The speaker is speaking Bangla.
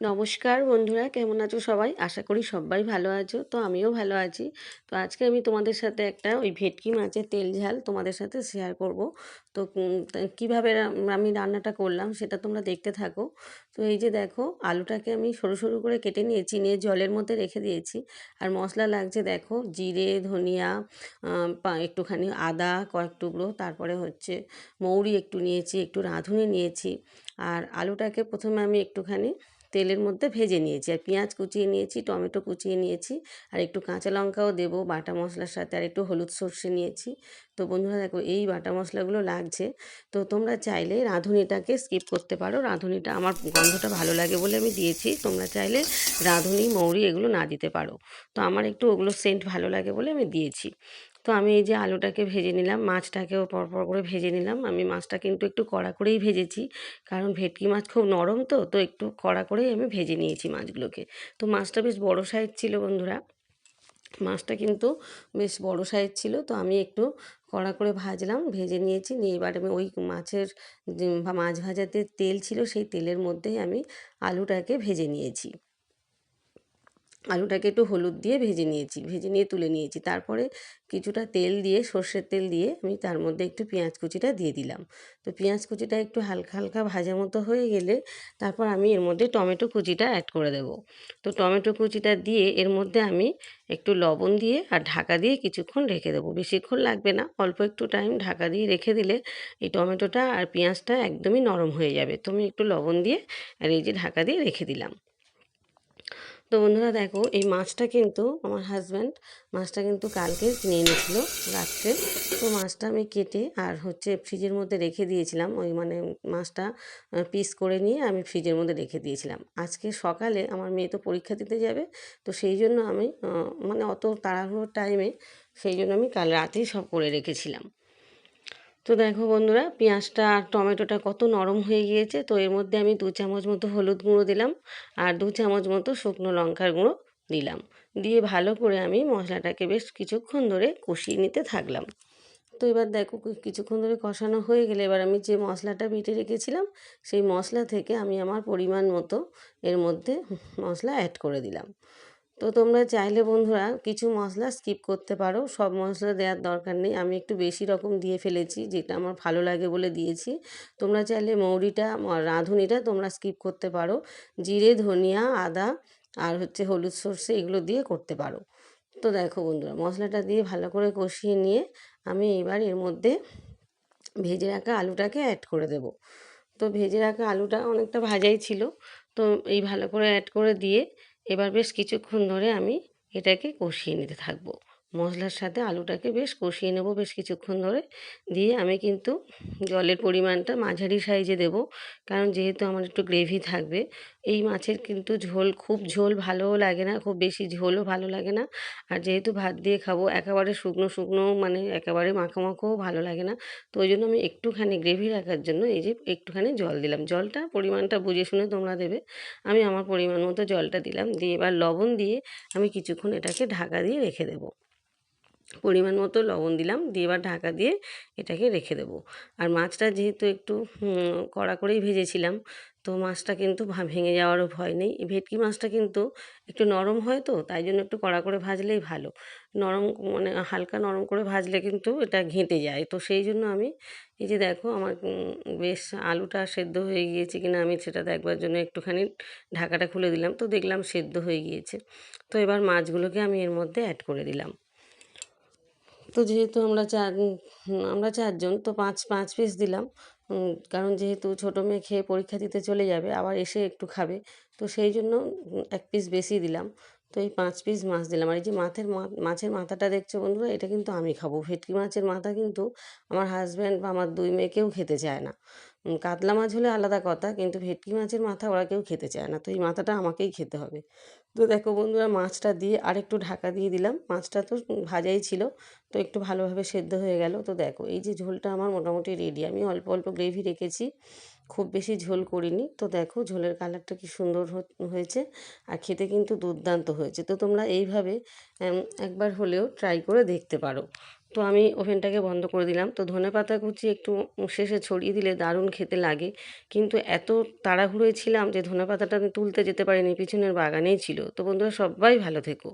নমস্কার বন্ধুরা, কেমন আছো সবাই? আশা করি সবাই ভালো আছো। তো আমিও ভালো আছি। তো আজকে আমি তোমাদের সাথে একটা ওই ভেটকি মাছের তেল ঝাল তোমাদের সাথে শেয়ার করব। তো কীভাবে আমি রান্নাটা করলাম সেটা তোমরা দেখতে থাকো। তো এই যে দেখো, আলুটাকে আমি সরু সরু করে কেটে নিয়েছি, নিয়ে জলের মধ্যে রেখে দিয়েছি। আর মশলা লাগছে দেখো, জিরে, ধনিয়া, একটুখানি আদা কয়েক টুকরো, তারপরে হচ্ছে মৌরি একটু নিয়েছি, একটু রাঁধুনি নিয়েছি। আর আলুটাকে প্রথমে আমি একটুখানি তেলের মধ্যে ভেজে নিয়েছি, আর পেঁয়াজ কুচিয়ে নিয়েছি, টমেটো কুচিয়ে নিয়েছি, আর একটু কাঁচা লঙ্কাও দেবো বাটা মশলার সাথে, আর একটু হলুদ সর্ষে নিয়েছি। তো বন্ধুরা দেখো, এই বাটা মশলাগুলো লাগছে। তো তোমরা চাইলে রাঁধুনিটাকে স্কিপ করতে পারো, রাঁধুনিটা আমার গন্ধটা ভালো লাগে বলে আমি দিয়েছি। তোমরা চাইলে রাঁধুনি, মৌরি এগুলো না দিতে পারো। তো আমার একটু ওগুলো সেন্ট ভালো লাগে বলে আমি দিয়েছি। তো আমি এই যে আলুটাকে ভেজে নিলাম, মাছটাকেও পরপর করে ভেজে নিলাম। আমি মাছটা কিন্তু একটু কড়া করেই ভেজেছি, কারণ ভেটকি মাছ খুব নরম, তো একটু কড়া করেই আমি ভেজে নিয়েছি মাছগুলোকে। তো মাছটা বেশ বড় সাইজ ছিল বন্ধুরা, মাছটা কিন্তু বেশ বড় সাইজ ছিল। তো আমি একটু কড়া করে ভাজলাম, ভেজে নিয়েছি। নিয়ে এবার আমি ওই মাছের যে মাছ ভাজাতে তেল ছিল, সেই তেলের মধ্যেই আমি আলুটাকে ভেজে নিয়েছি। আলুটাকে একটু হলুদ দিয়ে ভেজে নিয়েছি, ভেজে নিয়ে তুলে নিয়েছি। তারপরে কিছুটা তেল দিয়ে, সর্ষের তেল দিয়ে আমি তার মধ্যে একটু পেঁয়াজ কুচিটা দিয়ে দিলাম। তো পেঁয়াজ কুচিটা একটু হালকা হালকা ভাজা মতো হয়ে গেলে তারপর আমি এর মধ্যে টমেটো কুচিটা অ্যাড করে দেব। তো টমেটো কুচিটা দিয়ে এর মধ্যে আমি একটু লবণ দিয়ে আর ঢাকা দিয়ে কিছুক্ষণ রেখে দেবো। বেশিক্ষণ লাগবে না, অল্প একটু টাইম ঢাকা দিয়ে রেখে দিলে এই টমেটোটা আর পেঁয়াজটা একদমই নরম হয়ে যাবে। তো আমি একটু লবণ দিয়ে আর এই যে ঢাকা দিয়ে রেখে দিলাম। তো বন্ধুরা দেখো, এই মাছটা কিন্তু আমার হাজব্যান্ড মাছটা কিন্তু কালকে কিনে এনেছিল রাত্রে। তো মাছটা আমি কেটে আর হচ্ছে ফ্রিজের মধ্যে রেখে দিয়েছিলাম, ওই মানে মাছটা পিস করে নিয়ে আমি ফ্রিজের মধ্যে রেখে দিয়েছিলাম। আজকে সকালে আমার মেয়ে তো পরীক্ষা দিতে যাবে, তো সেই জন্য আমি মানে অত তাড়াহুড়োর টাইমে সেই জন্য আমি কাল রাতেই সব করে রেখেছিলাম। তো দেখো বন্ধুরা, পেঁয়াজটা আর টমেটোটা কত নরম হয়ে গিয়েছে। তো এর মধ্যে আমি 2 চামচ মতো হলুদ গুঁড়ো দিলাম, আর 2 চামচ মতো শুকনো লঙ্কার গুঁড়ো দিলাম। দিয়ে ভালো করে আমি মশলাটাকে বেশ কিছুক্ষণ ধরে কষিয়ে নিতে থাকলাম। তো এবার দেখো, কিছুক্ষণ ধরে কষানো হয়ে গেলে এবার আমি যে মশলাটা বেটে রেখেছিলাম, সেই মশলা থেকে আমি আমার পরিমাণ মতো এর মধ্যে মশলা অ্যাড করে দিলাম। তো তোমরা চাইলে বন্ধুরা কিছু মশলা স্কিপ করতে পারো, সব মশলা দেওয়ার দরকার নেই। আমি একটু বেশি রকম দিয়ে ফেলেছি, যেটা আমার ভালো লাগে বলে দিয়েছি। তোমরা চাইলে মৌরিটা, রাঁধুনিটা তোমরা স্কিপ করতে পারো। জিরে, ধনিয়া, আদা আর হচ্ছে হলুদ সর্ষে এগুলো দিয়ে করতে পারো। তো দেখো বন্ধুরা, মশলাটা দিয়ে ভালো করে কষিয়ে নিয়ে আমি এবার এর মধ্যে ভেজে রাখা আলুটাকে অ্যাড করে দেব। তো ভেজে রাখা আলুটা অনেকটা ভাজাই ছিল। তো এই ভালো করে অ্যাড করে দিয়ে এবার বেশ কিছুক্ষণ ধরে আমি এটাকে কষিয়ে নিতে থাকবো। মশলার সাথে আলুটাকে বেশ কষিয়ে নেব বেশ কিছুক্ষণ ধরে। দিয়ে আমি কিন্তু জলের পরিমাণটা মাঝারি সাইজে দেব, কারণ যেহেতু আমার একটু গ্রেভি থাকবে। এই মাছের কিন্তু ঝোল, খুব ঝোল ভালোও লাগে না, খুব বেশি ঝোলও ভালো লাগে না। আর যেহেতু ভাত দিয়ে খাবো, একেবারে শুকনো শুকনো মানে একেবারে মাখো মাখোও ভালো লাগে না। তো ওই জন্য আমি একটুখানি গ্রেভি রাখার জন্য এই যে একটুখানি জল দিলাম। জলটা পরিমাণটা বুঝে শুনে তোমরা দেবে। আমি আমার পরিমাণ মতো জলটা দিলাম, দিয়ে এবার লবণ দিয়ে আমি কিছুক্ষণ এটাকে ঢাকা দিয়ে রেখে দেবো। পরিমাণ মতো লবণ দিলাম, দিয়ে এবার ঢাকা দিয়ে এটাকে রেখে দেবো। আর মাছটা যেহেতু একটু কড়া করেই ভেজেছিলাম, তো মাছটা কিন্তু ভেঙে যাওয়ারও ভয় নেই। এই ভেটকি মাছটা কিন্তু একটু নরম হয়, তো তাই জন্য একটু কড়া করে ভাজলেই ভালো। নরম মানে হালকা নরম করে ভাজলে কিন্তু এটা ঘেঁটে যায়। তো সেই জন্য আমি এই যে দেখো, আমার বেশ আলুটা সেদ্ধ হয়ে গিয়েছে কিনা আমি সেটা দেখবার জন্য একটুখানি ঢাকাটা খুলে দিলাম। তো দেখলাম সেদ্ধ হয়ে গিয়েছে। তো এবার মাছগুলোকে আমি এর মধ্যে অ্যাড করে দিলাম। তো যেহেতু আমরা চারজন, তো পাঁচ পাঁচ পিস দিলাম। কারণ যেহেতু ছোটো মেয়ে খেয়ে পরীক্ষা দিতে চলে যাবে, আবার এসে একটু খাবে। তো সেই জন্য 1 পিস বেশি দিলাম। তো এই 5 পিস মাছ দিলাম। আর এই যে মাছের মাথাটা দেখছো বন্ধুরা, এটা কিন্তু আমি খাবো। ভেটকি মাছের মাথা কিন্তু আমার হাজব্যান্ড বা আমার 2 মেয়ে কেউ খেতে চায় না। কাতলা মাছ হলে আলাদা কথা, কিন্তু ভেটকি মাছের মাথা ওরা কেউ খেতে চায় না। তো এই মাথাটা আমাকেই খেতে হবে। তো দেখো বন্ধুরা, মাছটা দিয়ে আরেকটু ঢাকা দিয়ে দিলাম। মাছটা তো ভাজাই ছিল, তো একটু ভালোভাবে সেদ্ধ হয়ে গেল। তো দেখো, এই যে ঝোলটা আমার মোটামুটি রেডি। আমি অল্প অল্প গ্রেভি রেখেছি, খুব বেশি ঝোল করিনি। তো দেখো ঝোলের কালারটা কি সুন্দর হয়েছে, আর খেতে কিন্তু দুর্দান্ত হয়েছে। তো তোমরা এইভাবে একবার হলেও ট্রাই করে দেখতে পারো। তো আমি ওভেনটাকে বন্ধ করে দিলাম। তো ধনেপাতা কুচি একটু শেষে ছড়িয়ে দিলে দারুণ খেতে লাগে। কিন্তু এত তাড়াহুড়োয় ছিলাম যে ধনেপাতাটা আমি তুলতে যেতে পারিনি, পিছনের বাগানেই ছিল। তো বন্ধুরা, সবাই ভালো থেকো।